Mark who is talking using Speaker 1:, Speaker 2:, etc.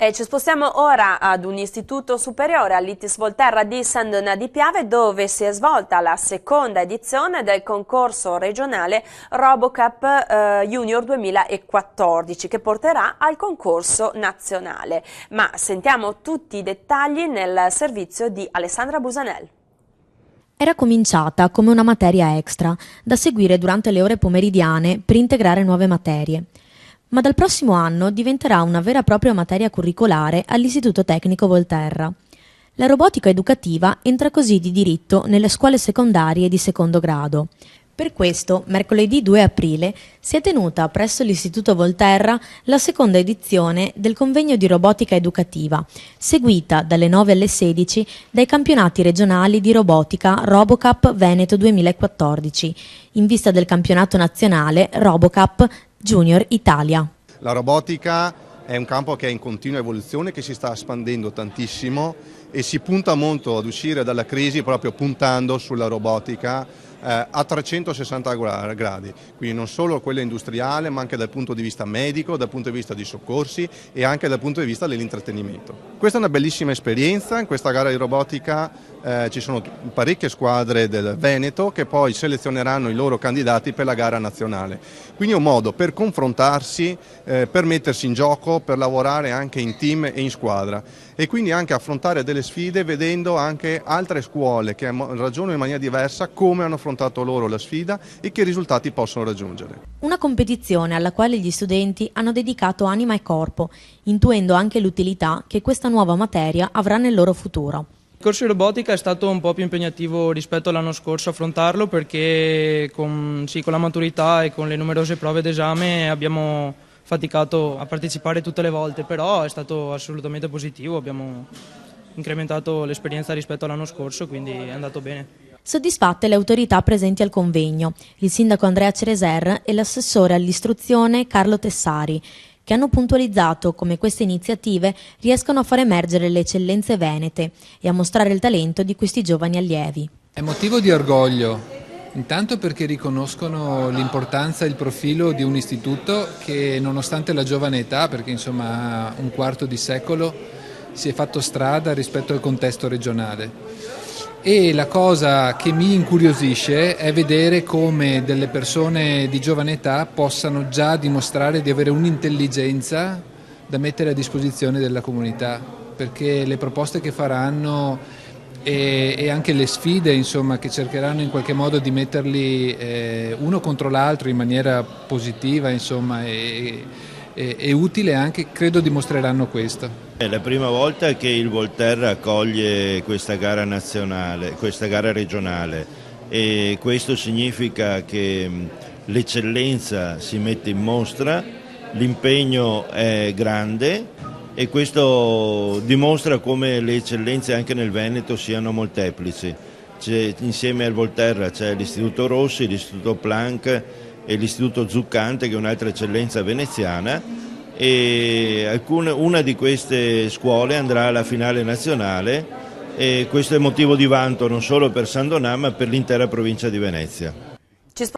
Speaker 1: E ci spostiamo ora ad un istituto superiore all'ITIS Volterra di San Donà di Piave, dove si è svolta la seconda edizione del concorso regionale RoboCup Junior 2014, che porterà al concorso nazionale. Ma sentiamo tutti i dettagli nel servizio di Alessandra Busanel.
Speaker 2: Era cominciata come una materia extra, da seguire durante le ore pomeridiane per integrare nuove materie. Ma dal prossimo anno diventerà una vera e propria materia curricolare all'Istituto Tecnico Volterra. La robotica educativa entra così di diritto nelle scuole secondarie di secondo grado. Per questo, mercoledì 2 aprile, si è tenuta presso l'Istituto Volterra la seconda edizione del convegno di robotica educativa, seguita dalle 9 alle 16 dai campionati regionali di robotica RoboCup Veneto 2014, in vista del campionato nazionale RoboCup Junior Italia.
Speaker 3: La robotica è un campo che è in continua evoluzione, che si sta espandendo tantissimo e si punta molto ad uscire dalla crisi proprio puntando sulla robotica a 360 gradi, quindi non solo quella industriale ma anche dal punto di vista medico, dal punto di vista dei soccorsi e anche dal punto di vista dell'intrattenimento. Questa è una bellissima esperienza. In questa gara di robotica ci sono parecchie squadre del Veneto che poi selezioneranno i loro candidati per la gara nazionale, quindi è un modo per confrontarsi, per mettersi in gioco, per lavorare anche in team e in squadra e quindi anche affrontare delle sfide vedendo anche altre scuole che ragionano in maniera diversa come hanno affrontato loro la sfida e che risultati possono raggiungere.
Speaker 2: Una competizione alla quale gli studenti hanno dedicato anima e corpo, intuendo anche l'utilità che questa nuova materia avrà nel loro futuro.
Speaker 4: Il corso di robotica è stato un po' più impegnativo rispetto all'anno scorso affrontarlo perché con la maturità e con le numerose prove d'esame abbiamo faticato a partecipare tutte le volte, però è stato assolutamente positivo, abbiamo incrementato l'esperienza rispetto all'anno scorso, quindi è andato bene.
Speaker 2: Soddisfatte le autorità presenti al convegno, il sindaco Andrea Cereser e l'assessore all'istruzione Carlo Tessari, che hanno puntualizzato come queste iniziative riescono a far emergere le eccellenze venete e a mostrare il talento di questi giovani allievi.
Speaker 5: È motivo di orgoglio, intanto perché riconoscono l'importanza e il profilo di un istituto che nonostante la giovane età, perché insomma ha un quarto di secolo, si è fatto strada rispetto al contesto regionale. E la cosa che mi incuriosisce è vedere come delle persone di giovane età possano già dimostrare di avere un'intelligenza da mettere a disposizione della comunità, perché le proposte che faranno e anche le sfide insomma, che cercheranno in qualche modo di metterli uno contro l'altro in maniera positiva insomma, e utile anche, credo dimostreranno questo.
Speaker 6: È la prima volta che il Volterra accoglie questa gara nazionale, questa gara regionale e questo significa che l'eccellenza si mette in mostra, l'impegno è grande e questo dimostra come le eccellenze anche nel Veneto siano molteplici. Insieme al Volterra c'è l'Istituto Rossi, l'Istituto Planck e l'Istituto Zuccante, che è un'altra eccellenza veneziana, e una di queste scuole andrà alla finale nazionale e questo è motivo di vanto non solo per San Donà ma per l'intera provincia di Venezia.